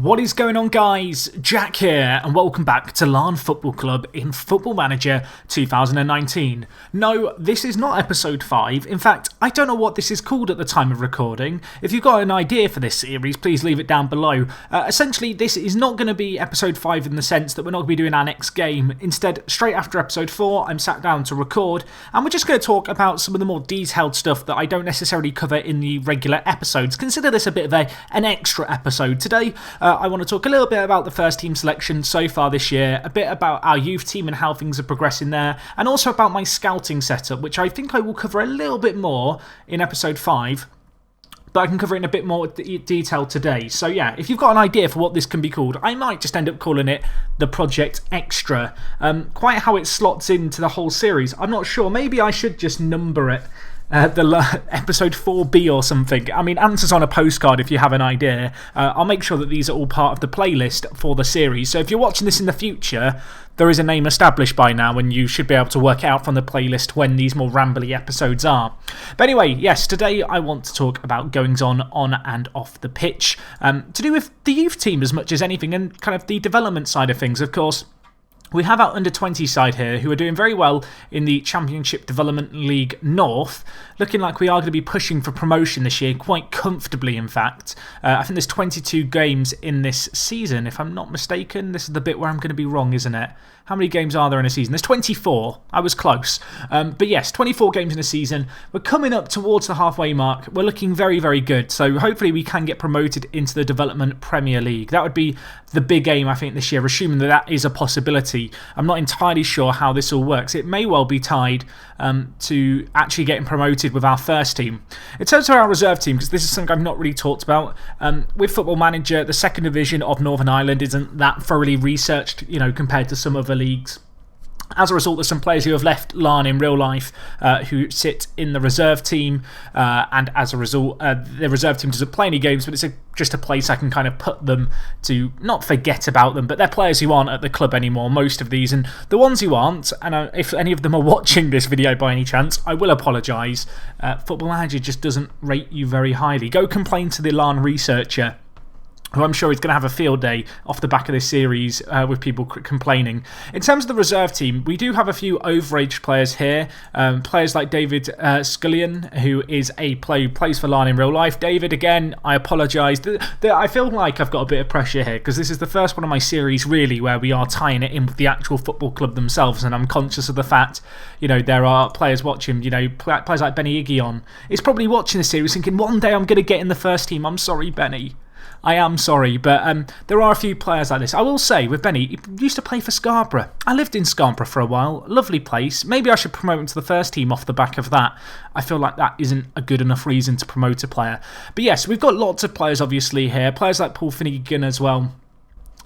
What is going on, guys? Jack here, and welcome back to Larne Football Club in Football Manager 2019. No, this is not episode 5. In fact, I don't know what this is called at the time of recording. If you've got an idea for this series, please leave it down below. Essentially, this is not going to be episode 5 in the sense that we're not going to be doing our next game. Instead, straight after episode 4, I'm sat down to record, and we're just going to talk about some of the more detailed stuff that I don't necessarily cover in the regular episodes. Consider this a bit of an extra episode. Today, I want to talk a little bit about the first team selection so far this year, a bit about our youth team and how things are progressing there, and also about my scouting setup, which I think I will cover a little bit more in episode 5. But I can cover it in a bit more detail today. So yeah, if you've got an idea for what this can be called, I might just end up calling it the Project Extra. Quite how it slots into the whole series, I'm not sure. Maybe I should just number it. Episode 4B or something. I mean, answers on a postcard if you have an idea. I'll make sure that these are all part of the playlist for the series. So if you're watching this in the future, there is a name established by now, and you should be able to work out from the playlist when these more rambly episodes are. But anyway, yes, today I want to talk about goings-on on and off the pitch, to do with the youth team as much as anything, and kind of the development side of things, of course. We have our under-20 side here who are doing very well in the Championship Development League North, looking like we are going to be pushing for promotion this year, quite comfortably in fact. I think there's 22 games in this season, if I'm not mistaken. This is the bit where I'm going to be wrong, isn't it? How many games are there in a season? There's 24. I was close. But yes, 24 games in a season. We're coming up towards the halfway mark. We're looking very, very good. So hopefully we can get promoted into the Development Premier League. That would be the big aim, I think, this year, assuming that that is a possibility. I'm not entirely sure how this all works. It may well be tied to actually getting promoted with our first team. In terms of our reserve team, because this is something I've not really talked about, with Football Manager, the second division of Northern Ireland isn't that thoroughly researched, compared to some other leagues. As a result, there's some players who have left Larne in real life who sit in the reserve team, and as a result, the reserve team doesn't play any games, but it's just a place I can kind of put them to not forget about them, but they're players who aren't at the club anymore, most of these, and the ones who aren't, and if any of them are watching this video by any chance, I will apologise. Football Manager just doesn't rate you very highly. Go complain to the Larne researcher, who I'm sure is going to have a field day off the back of this series with people complaining. In terms of the reserve team, we do have a few overage players here. Players like David Scullion, who is a player who plays for Larne in real life. David, again, I apologise. I feel like I've got a bit of pressure here because this is the first one of my series, really, where we are tying it in with the actual football club themselves, and I'm conscious of the fact, there are players watching, players like Benny Iggion. He's probably watching the series thinking, one day I'm going to get in the first team. I'm sorry, Benny. I am sorry, but there are a few players like this. I will say, with Benny, he used to play for Scarborough. I lived in Scarborough for a while. Lovely place. Maybe I should promote him to the first team off the back of that. I feel like that isn't a good enough reason to promote a player. But yes, we've got lots of players, obviously, here. Players like Paul Finnegan as well.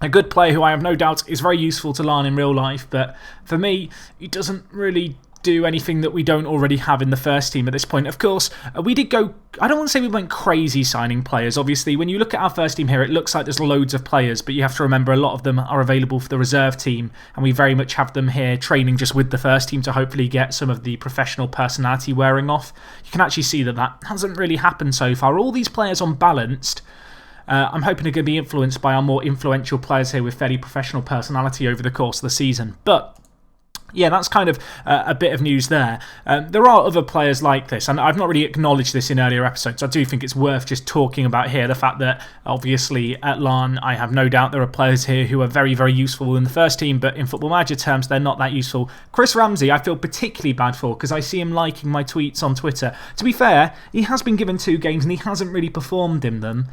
A good player who I have no doubt is very useful to Larne in real life, but for me, he doesn't really do anything that we don't already have in the first team at this point. Of course, we did go, I don't want to say we went crazy signing players. Obviously, when you look at our first team here, it looks like there's loads of players, but you have to remember a lot of them are available for the reserve team, and we very much have them here training just with the first team to hopefully get some of the professional personality wearing off. You can actually see that hasn't really happened so far. All these players on balanced, I'm hoping are going to be influenced by our more influential players here with fairly professional personality over the course of the season. But yeah, that's kind of a bit of news there. There are other players like this, and I've not really acknowledged this in earlier episodes. I do think it's worth just talking about here, the fact that obviously at Larne, I have no doubt there are players here who are very, very useful in the first team, but in Football Manager terms, they're not that useful. Chris Ramsey, I feel particularly bad for, because I see him liking my tweets on Twitter. To be fair, he has been given 2 games, and he hasn't really performed in them.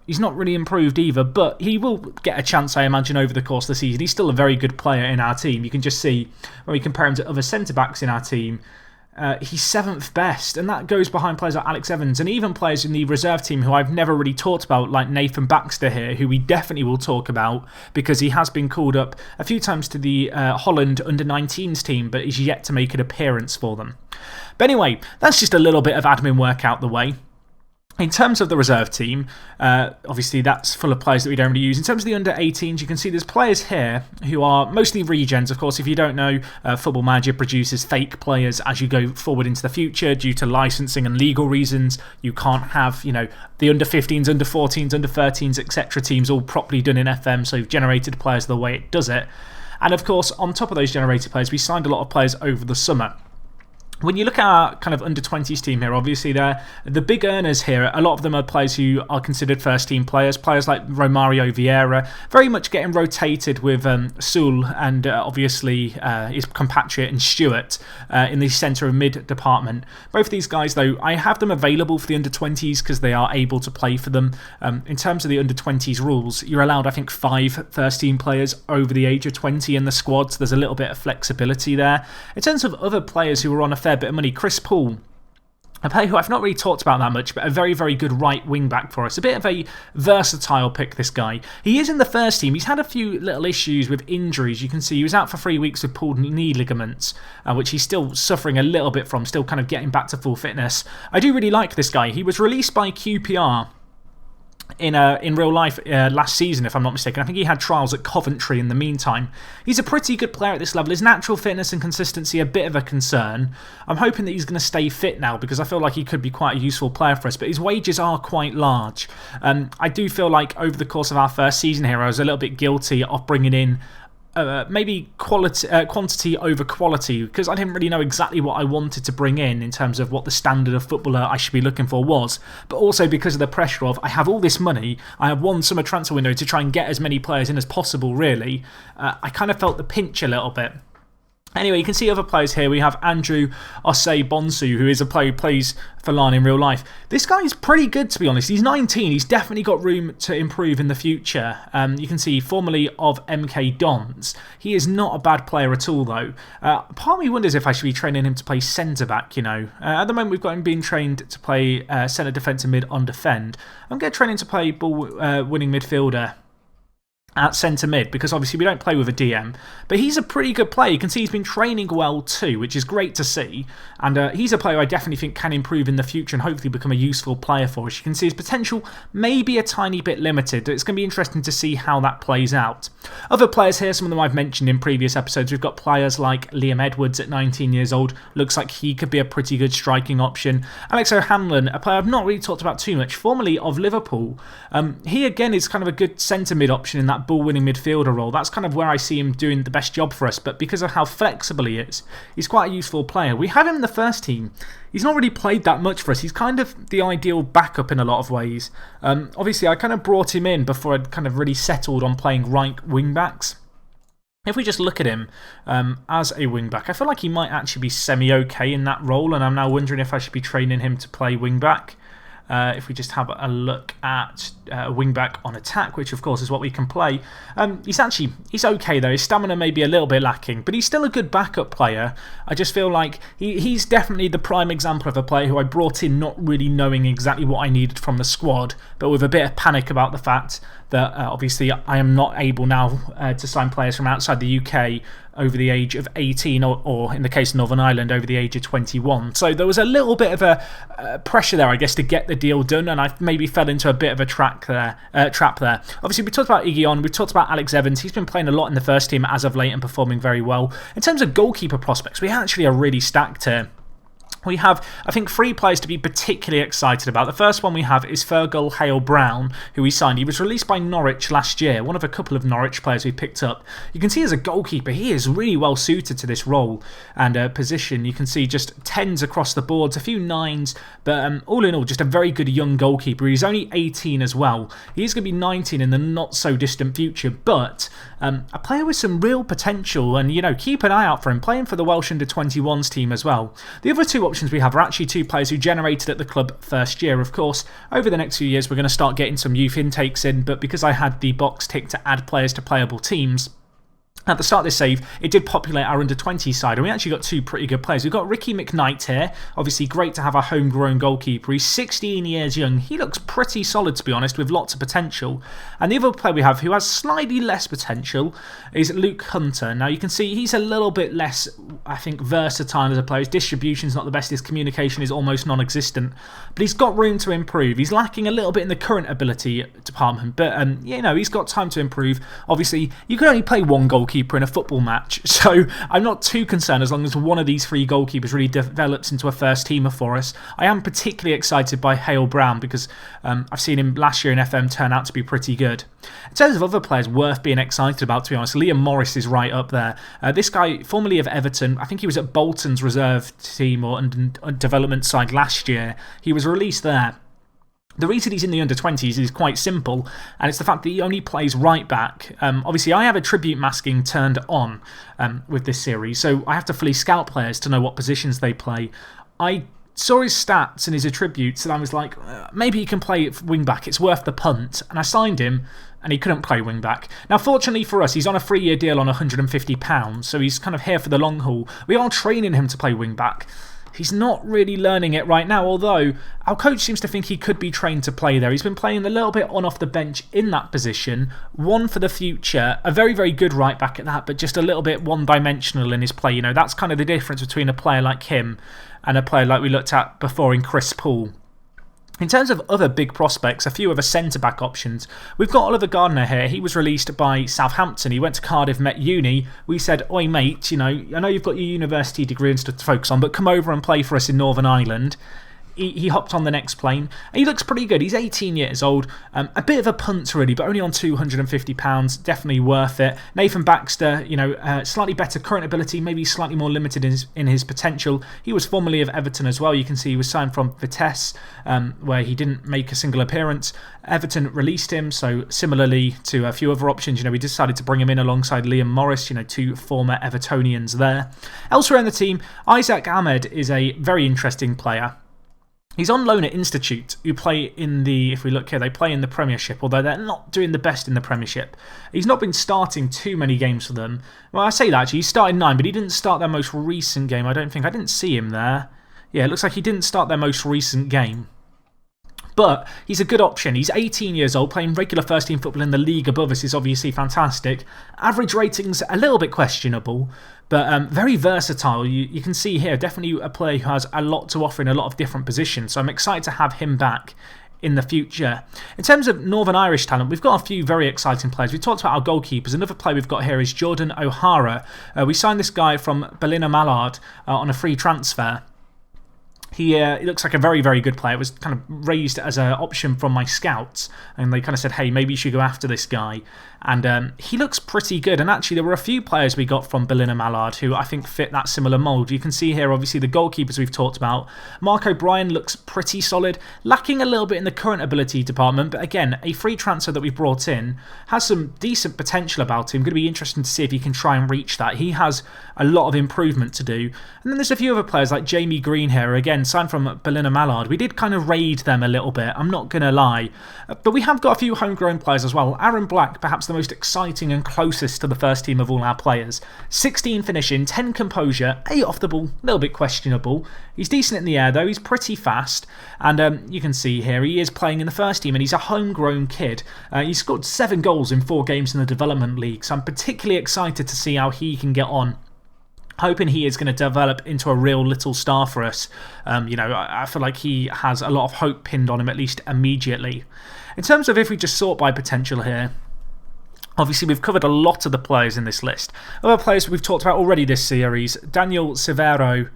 He's not really improved either, but he will get a chance, I imagine, over the course of the season. He's still a very good player in our team. You can just see, when we compare him to other centre-backs in our team, he's 7th best, and that goes behind players like Alex Evans, and even players in the reserve team who I've never really talked about, like Nathan Baxter here, who we definitely will talk about, because he has been called up a few times to the Holland under-19s team, but is yet to make an appearance for them. But anyway, that's just a little bit of admin work out the way. In terms of the reserve team, obviously that's full of players that we don't really use. In terms of the under-18s, you can see there's players here who are mostly regens. Of course, if you don't know, Football Manager produces fake players as you go forward into the future due to licensing and legal reasons. You can't have, the under-15s, under-14s, under-13s, etc. teams all properly done in FM, so you've generated players the way it does it. And of course, on top of those generated players, we signed a lot of players over the summer. When you look at our kind of under-20s team here, obviously they're the big earners here. A lot of them are players who are considered first-team players. Players like Romario Vieira, very much getting rotated with Sul and obviously his compatriot and Stewart in the centre of mid department. Both of these guys, though, I have them available for the under-20s because they are able to play for them. In terms of the under-20s rules, you're allowed, I think, 5 first-team players over the age of 20 in the squad, so there's a little bit of flexibility there. In terms of other players who are on a fair bit of money, Chris Paul, a player who I've not really talked about that much, but a very, very good right wing back for us. A bit of a versatile pick, this guy. He is in the first team. He's had a few little issues with injuries. You can see he was out for 3 weeks with pulled knee ligaments, which he's still suffering a little bit from, still kind of getting back to full fitness. I do really like this guy. He was released by QPR in real life last season, if I'm not mistaken. I think he had trials at Coventry in the meantime. He's a pretty good player at this level. His natural fitness and consistency are a bit of a concern. I'm hoping that he's going to stay fit now because I feel like he could be quite a useful player for us, but his wages are quite large. I do feel like over the course of our first season here, I was a little bit guilty of bringing in maybe quantity over quality, because I didn't really know exactly what I wanted to bring in terms of what the standard of footballer I should be looking for was, but also because of the pressure of I have all this money, I have one summer transfer window to try and get as many players in as possible, really. I kind of felt the pinch a little bit. Anyway, you can see other players here. We have Andrew Osei Bonsu, who is a player who plays for Larne in real life. This guy is pretty good, to be honest. He's 19. He's definitely got room to improve in the future. You can see, formerly of MK Dons. He is not a bad player at all, though. Part of me wonders if I should be training him to play centre-back, At the moment, we've got him being trained to play centre defensive mid on defend. I'm going to train him to play ball-winning midfielder at centre mid, because obviously we don't play with a DM, but he's a pretty good player. You can see he's been training well too, which is great to see, and he's a player I definitely think can improve in the future and hopefully become a useful player for us. You can see his potential may be a tiny bit limited. It's going to be interesting to see how that plays out. Other players here, some of them I've mentioned in previous episodes. We've got players like Liam Edwards at 19 years old. Looks like he could be a pretty good striking option. Alex O'Hanlon, a player I've not really talked about too much, formerly of Liverpool. He again is kind of a good centre mid option in that ball-winning midfielder role. That's kind of where I see him doing the best job for us, but because of how flexible he is, he's quite a useful player. We have him in the first team. He's not really played that much for us. He's kind of the ideal backup in a lot of ways. Obviously, I kind of brought him in before I'd kind of really settled on playing right wing-backs. If we just look at him as a wing-back, I feel like he might actually be semi-okay in that role, and I'm now wondering if I should be training him to play wing-back. If we just have a look at wing-back on attack, which of course is what we can play. He's okay though. His stamina may be a little bit lacking, but he's still a good backup player. I just feel like he's definitely the prime example of a player who I brought in not really knowing exactly what I needed from the squad, but with a bit of panic about the fact that obviously I am not able now to sign players from outside the UK over the age of 18 or in the case of Northern Ireland over the age of 21. So there was a little bit of a pressure there, I guess, to get the deal done, and I maybe fell into a bit of a trap there. Obviously, we talked about Iggy, we talked about Alex Evans. He's been playing a lot in the first team as of late and performing very well. In terms of goalkeeper prospects, we actually are really stacked here. We have, I think, 3 players to be particularly excited about. The first one we have is Fergal Hale-Brown, who we signed. He was released by Norwich last year, one of a couple of Norwich players we picked up. You can see as a goalkeeper, he is really well suited to this role and position. You can see just 10s across the boards, a few 9s, but all in all, just a very good young goalkeeper. He's only 18 as well. He is going to be 19 in the not-so-distant future, but a player with some real potential, and, keep an eye out for him, playing for the Welsh Under-21s team as well. The other 2 options we have are actually 2 players who generated at the club first year. Of course, over the next few years, we're going to start getting some youth intakes in, but because I had the box ticked to add players to playable teams, At the start of this save, it did populate our under-20 side, and we actually got two pretty good players. We've got Ricky McKnight here. Obviously, great to have a homegrown goalkeeper. He's 16 years young. He looks pretty solid, to be honest, with lots of potential. And the other player we have who has slightly less potential is Luke Hunter. Now, you can see he's a little bit less, I think, versatile as a player. His distribution's not the best. His communication is almost non-existent. But he's got room to improve. He's lacking a little bit in the current ability department. But, you know, he's got time to improve. Obviously, you can only play one goalkeeper in a football match, so I'm not too concerned as long as one of these three goalkeepers really develops into a first teamer for us. I am particularly excited by Hale Brown because I've seen him last year in FM turn out to be pretty good. In terms of other players worth being excited about, to be honest, Liam Morris is right up there. This guy, formerly of Everton, I think he was at Bolton's reserve team or development side last year. He was released there. The reason he's in the under-20s is quite simple, and it's the fact that he only plays right back. Obviously, I have attribute masking turned on with this series, so I have to fully scout players to know what positions they play. I saw his stats and his attributes, and I was like, maybe he can play wing-back, it's worth the punt. And I signed him, and he couldn't play wing-back. Now, fortunately for us, he's on a 3-year deal on £150, so he's kind of here for the long haul. We are training him to play wing-back. He's not really learning it right now, although our coach seems to think he could be trained to play there. He's been playing a little bit on off the bench in that position. One for the future. A very, very good right back at that, but just a little bit one-dimensional in his play. You know, that's kind of the difference between a player like him and a player like we looked at before in Chris Paul. In terms of other big prospects, a few other centre-back options. We've got Oliver Gardner here. He was released by Southampton. He went to Cardiff, met uni. We said, oi mate, you know, I know you've got your university degree and stuff to focus on, but come over and play for us in Northern Ireland. He hopped on the next plane. And he looks pretty good. He's 18 years old. A bit of a punt, really, but only on £250. Definitely worth it. Nathan Baxter, you know, slightly better current ability, maybe slightly more limited in his potential. He was formerly of Everton as well. You can see he was signed from Vitesse, where he didn't make a single appearance. Everton released him, so similarly to a few other options, you know, we decided to bring him in alongside Liam Morris, you know, two former Evertonians there. Elsewhere in the team, Isaac Ahmed is a very interesting player. He's on loan at Institute, who play in the, if we look here, they play in the Premiership, although they're not doing the best in the Premiership. He's not been starting too many games for them. Well, I say that actually, he started 9, but he didn't start their most recent game, I don't think. I didn't see him there. Yeah, it looks like he didn't start their most recent game. But he's a good option. He's 18 years old, playing regular first-team football in the league above us is obviously fantastic. Average rating's a little bit questionable, but very versatile. You can see here, definitely a player who has a lot to offer in a lot of different positions. So I'm excited to have him back in the future. In terms of Northern Irish talent, we've got a few very exciting players. We talked about our goalkeepers. Another player we've got here is Jordan O'Hara. We signed this guy from Ballina on a free transfer. He looks like a very, very good player. It was kind of raised as an option from my scouts, and they kind of said, hey, maybe you should go after this guy. And he looks pretty good. And actually, there were a few players we got from Ballina who I think fit that similar mould. You can see here, obviously, the goalkeepers we've talked about. Mark O'Brien looks pretty solid, lacking a little bit in the current ability department. But again, a free transfer that we brought in has some decent potential about him. Going to be interesting to see if he can try and reach that. He has a lot of improvement to do. And then there's a few other players like Jamie Green here, again, signed from Ballina. We did kind of raid them a little bit, I'm not going to lie. But we have got a few homegrown players as well. Aaron Black, perhaps the most exciting and closest to the first team of all our players. 16 finishing, 10 composure, 8 off the ball, a little bit questionable. He's decent in the air though, he's pretty fast. And you can see here, he is playing in the first team and he's a homegrown kid. He scored 7 goals in 4 games in the Development League, so I'm particularly excited to see how he can get on. Hoping he is going to develop into a real little star for us. You know, I feel like he has a lot of hope pinned on him, at least immediately. In terms of if we just sort by potential here, obviously, we've covered a lot of the players in this list. Other players we've talked about already this series, Daniel Severio,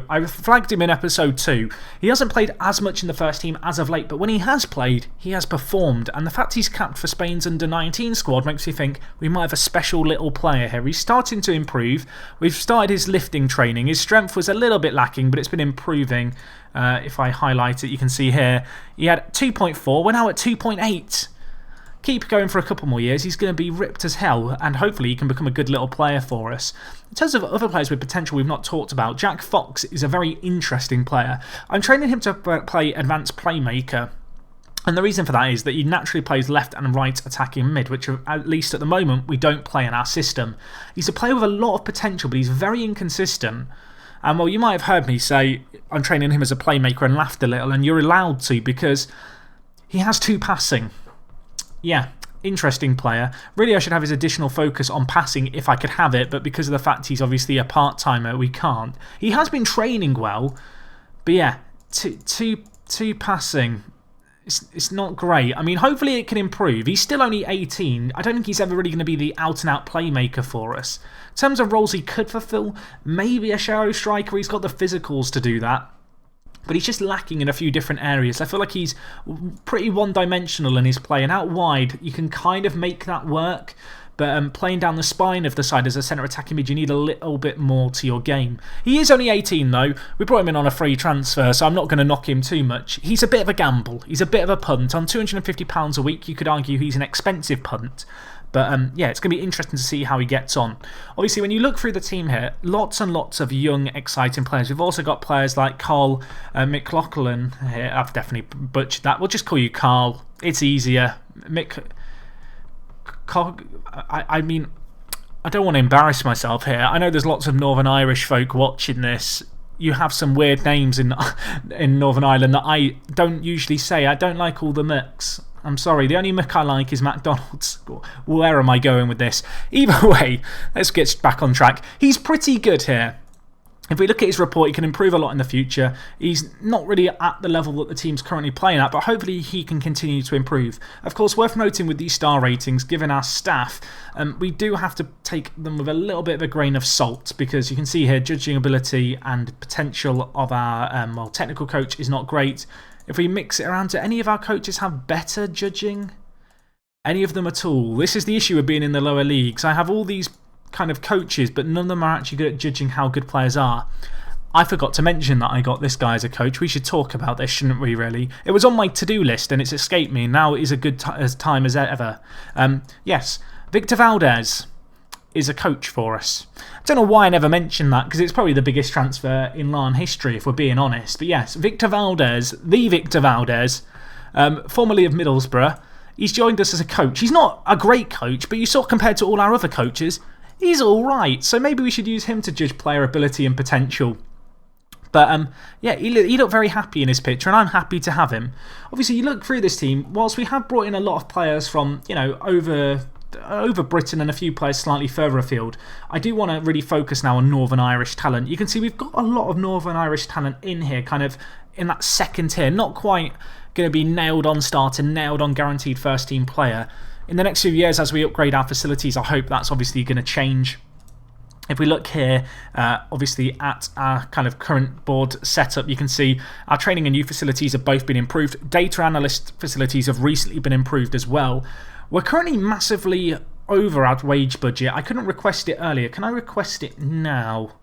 I flagged him in episode 2. He hasn't played as much in the first team as of late, but when he has played, he has performed. And the fact he's capped for Spain's under-19 squad makes me think we might have a special little player here. He's starting to improve. We've started his lifting training. His strength was a little bit lacking, but it's been improving. If I highlight it, you can see here, he had 2.4, we're now at 2.8. Keep going for a couple more years, he's going to be ripped as hell, and hopefully he can become a good little player for us. In terms of other players with potential we've not talked about, Jack Fox is a very interesting player. I'm training him to play Advanced Playmaker. And the reason for that is that he naturally plays left and right attacking mid, which at least at the moment we don't play in our system. He's a player with a lot of potential, but he's very inconsistent. And well, you might have heard me say I'm training him as a playmaker and laughed a little, and you're allowed to because he has 2 passing. Yeah, interesting player. Really, I should have his additional focus on passing if I could have it, but because of the fact he's obviously a part-timer, we can't. He has been training well, but yeah, two passing. It's not great. I mean, hopefully it can improve. He's still only 18. I don't think he's ever really going to be the out-and-out playmaker for us. In terms of roles he could fulfill, maybe a shallow striker. He's got the physicals to do that. But he's just lacking in a few different areas. I feel like he's pretty one-dimensional in his play. And out wide, you can kind of make that work. But playing down the spine of the side as a centre attacking mid, you need a little bit more to your game. He is only 18 though. We brought him in on a free transfer, so I'm not going to knock him too much. He's a bit of a gamble. He's a bit of a punt. On £250 a week, you could argue he's an expensive punt. But yeah, it's going to be interesting to see how he gets on. Obviously, when you look through the team here, lots and lots of young, exciting players. We've also got players like Carl McLaughlin here. I've definitely butchered that. We'll just call you Carl. It's easier. I mean, I don't want to embarrass myself here. I know there's lots of Northern Irish folk watching this. You have some weird names in Northern Ireland that I don't usually say. I don't like all the Mcs. I'm sorry, the only Mc I like is McDonald's. Where am I going with this? Either way, let's get back on track. He's pretty good here. If we look at his report, he can improve a lot in the future. He's not really at the level that the team's currently playing at, but hopefully he can continue to improve. Of course, worth noting with these star ratings, given our staff, we do have to take them with a little bit of a grain of salt, because you can see here judging ability and potential of our technical coach is not great. If we mix it around, do any of our coaches have better judging? Any of them at all? This is the issue of being in the lower leagues. I have all these kind of coaches, but none of them are actually good at judging how good players are. I forgot to mention that I got this guy as a coach. We should talk about this, shouldn't we, really? It was on my to-do list and it's escaped me. Now it is a good time as ever. Yes, Victor Valdez is a coach for us. I don't know why I never mentioned that, because it's probably the biggest transfer in Larne history, if we're being honest. But yes, Victor Valdez, the Victor Valdez, formerly of Middlesbrough, he's joined us as a coach. He's not a great coach, but you saw compared to all our other coaches, he's alright, so maybe we should use him to judge player ability and potential. But yeah, he looked very happy in his picture, and I'm happy to have him. Obviously, you look through this team, whilst we have brought in a lot of players from, you know, over Britain and a few players slightly further afield, I do want to really focus now on Northern Irish talent. You can see we've got a lot of Northern Irish talent in here, kind of in that second tier, not quite going to be nailed on starter, nailed on guaranteed first team player. In the next few years, as we upgrade our facilities, I hope that's obviously going to change. If we look here, obviously at our kind of current board setup, you can see our training and youth facilities have both been improved. Data analyst facilities have recently been improved as well. We're currently massively over our wage budget. I couldn't request it earlier. Can I request it now?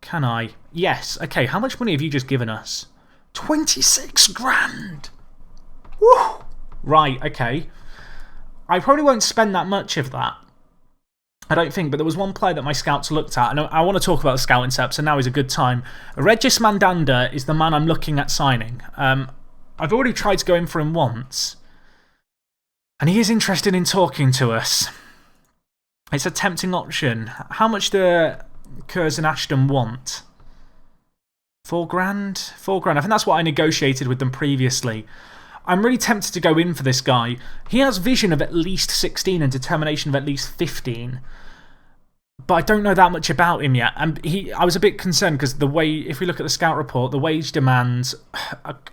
Can I? Yes. Okay, how much money have you just given us? 26 grand! Woo! Right, okay. I probably won't spend that much of that. I don't think, but there was one player that my scouts looked at, and I want to talk about the scouting setup, so now is a good time. Regis Mandanda is the man I'm looking at signing. I've already tried to go in for him once, and he is interested in talking to us. It's a tempting option. How much do Kurz and Ashton want? 4 grand? 4 grand. I think that's what I negotiated with them previously. I'm really tempted to go in for this guy. He has vision of at least 16 and determination of at least 15. But I don't know that much about him yet. And I was a bit concerned because the way, if we look at the scout report, the wage demands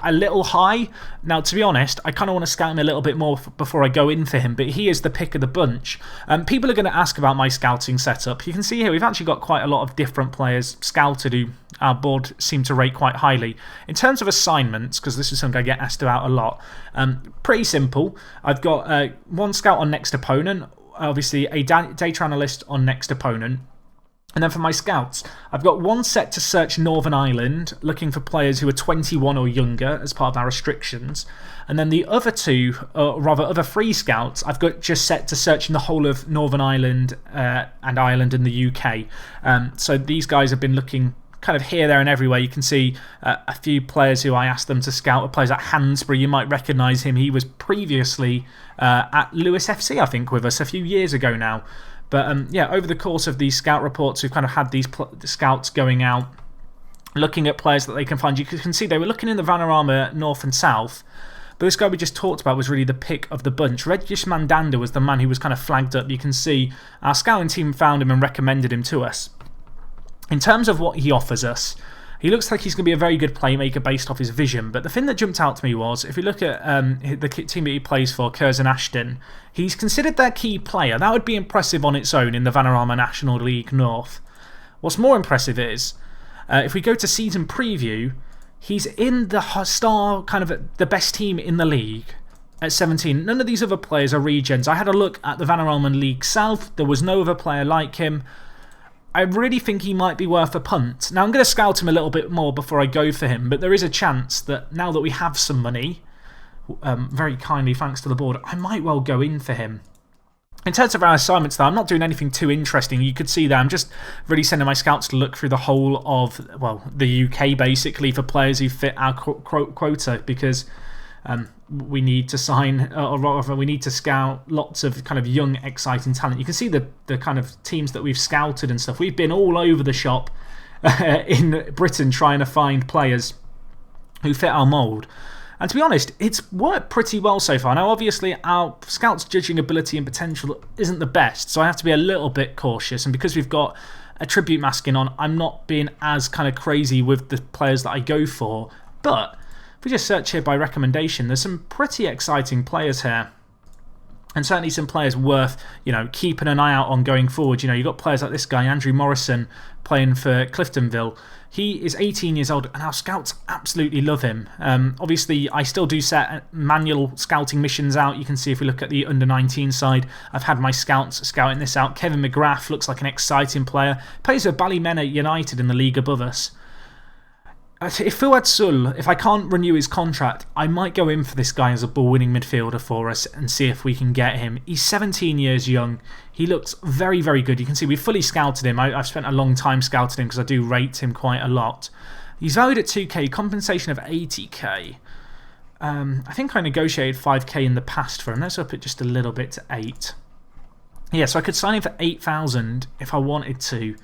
a little high. Now, to be honest, I kind of want to scout him a little bit more before I go in for him, but he is the pick of the bunch. People are going to ask about my scouting setup. You can see here we've actually got quite a lot of different players scouted who our board seem to rate quite highly. In terms of assignments, because this is something I get asked about a lot, pretty simple. I've got one scout on next opponent, obviously a data analyst on next opponent. And then for my scouts, I've got one set to search Northern Ireland, looking for players who are 21 or younger as part of our restrictions. And then the other two, or rather other 3 scouts, I've got just set to search in the whole of Northern Ireland and Ireland and the UK. So these guys have been looking kind of here, there and everywhere. You can see a few players who I asked them to scout. Players at Hansbury, you might recognise him. He was previously at Lewis FC, I think, with us a few years ago now. But yeah, over the course of these scout reports, we've kind of had these scouts going out, looking at players that they can find. You can see they were looking in the Vanarama North and South. But this guy we just talked about was really the pick of the bunch. Regis Mandanda was the man who was kind of flagged up. You can see our scouting team found him and recommended him to us. In terms of what he offers us, he looks like he's going to be a very good playmaker based off his vision. But the thing that jumped out to me was, if you look at the team that he plays for, Curzon Ashton, he's considered their key player. That would be impressive on its own in the Vanarama National League North. What's more impressive is, if we go to season preview, he's in the star, kind of the best team in the league at 17. None of these other players are regens. I had a look at the Vanarama League South. There was no other player like him. I really think he might be worth a punt. Now, I'm going to scout him a little bit more before I go for him, but there is a chance that now that we have some money, very kindly thanks to the board, I might well go in for him. In terms of our assignments, though, I'm not doing anything too interesting. You could see that I'm just really sending my scouts to look through the whole of, well, the UK, basically, for players who fit our quota, because we need to sign, or rather, we need to scout lots of kind of young, exciting talent. You can see the kind of teams that we've scouted and stuff. We've been all over the shop in Britain trying to find players who fit our mould. And to be honest, it's worked pretty well so far. Now, obviously, our scouts' judging ability and potential isn't the best, so I have to be a little bit cautious. And because we've got a tribute masking on, I'm not being as kind of crazy with the players that I go for. But if we just search here by recommendation, there's some pretty exciting players here. And certainly some players worth, keeping an eye out on going forward. You've got players like this guy, Andrew Morrison, playing for Cliftonville. He is 18 years old, and our scouts absolutely love him. Obviously, I still do set manual scouting missions out. You can see if we look at the under-19 side, I've had my scouts scouting this out. Kevin McGrath looks like an exciting player. Plays for Ballymena United in the league above us. If Fuad Sul, if I can't renew his contract, I might go in for this guy as a ball-winning midfielder for us and see if we can get him. He's 17 years young. He looks very, very good. You can see we've fully scouted him. I've spent a long time scouting him because I do rate him quite a lot. He's valued at 2k, compensation of 80k. I think I negotiated 5k in the past for him. Let's up it just a little bit to 8. Yeah, so I could sign him for 8,000 if I wanted to.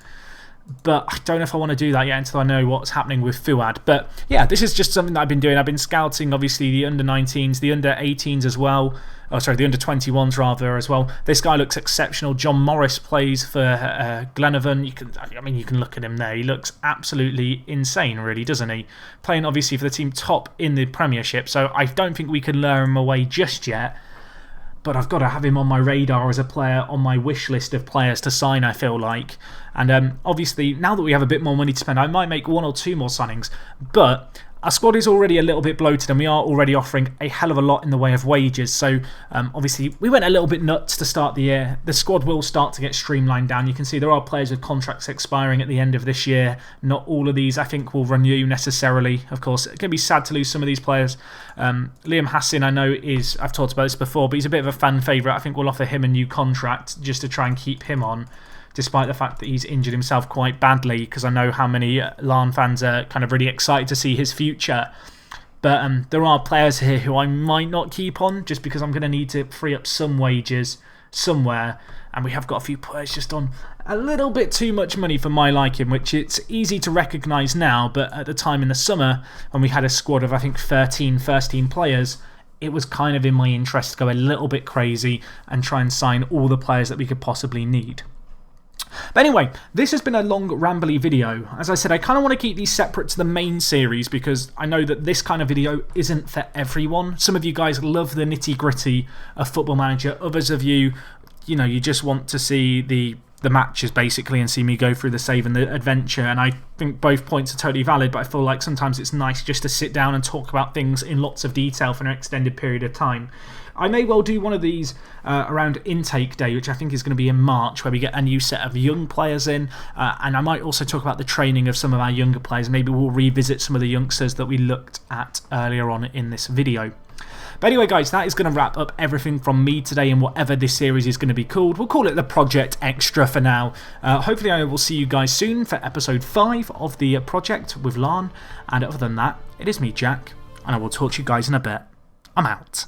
But I don't know if I want to do that yet until I know what's happening with Fuad. But yeah, this is just something that I've been doing. I've been scouting, obviously, the under-19s, the under-18s as well. Oh, sorry, the under-21s rather as well. This guy looks exceptional. John Morris plays for Glenavon. You can look at him there. He looks absolutely insane, really, doesn't he? Playing, obviously, for the team top in the Premiership. So I don't think we can lure him away just yet. But I've got to have him on my radar as a player on my wish list of players to sign, I feel like. And obviously, now that we have a bit more money to spend, I might make 1 or 2 more signings. But our squad is already a little bit bloated, and we are already offering a hell of a lot in the way of wages. So obviously, we went a little bit nuts to start the year. The squad will start to get streamlined down. You can see there are players with contracts expiring at the end of this year. Not all of these, I think, will renew necessarily. Of course, it's going to be sad to lose some of these players. Liam Hassan, I know, I've talked about this before, but he's a bit of a fan favourite. I think we'll offer him a new contract just to try and keep him on, despite the fact that he's injured himself quite badly, because I know how many Larne fans are kind of really excited to see his future. But there are players here who I might not keep on, just because I'm going to need to free up some wages somewhere. And we have got a few players just on a little bit too much money for my liking, which it's easy to recognise now, but at the time in the summer, when we had a squad of, I think, 13 first-team players, it was kind of in my interest to go a little bit crazy and try and sign all the players that we could possibly need. But anyway, this has been a long, rambly video. As I said, I kind of want to keep these separate to the main series because I know that this kind of video isn't for everyone. Some of you guys love the nitty-gritty of Football Manager. Others of you, you just want to see the matches basically and see me go through the save and the adventure. And I think both points are totally valid, but I feel like sometimes it's nice just to sit down and talk about things in lots of detail for an extended period of time. I may well do one of these around intake day, which I think is going to be in March, where we get a new set of young players in. And I might also talk about the training of some of our younger players. Maybe we'll revisit some of the youngsters that we looked at earlier on in this video. But anyway, guys, that is going to wrap up everything from me today in whatever this series is going to be called. We'll call it the Project Extra for now. Hopefully I will see you guys soon for episode 5 of the project with Larne. And other than that, it is me, Jack, and I will talk to you guys in a bit. I'm out.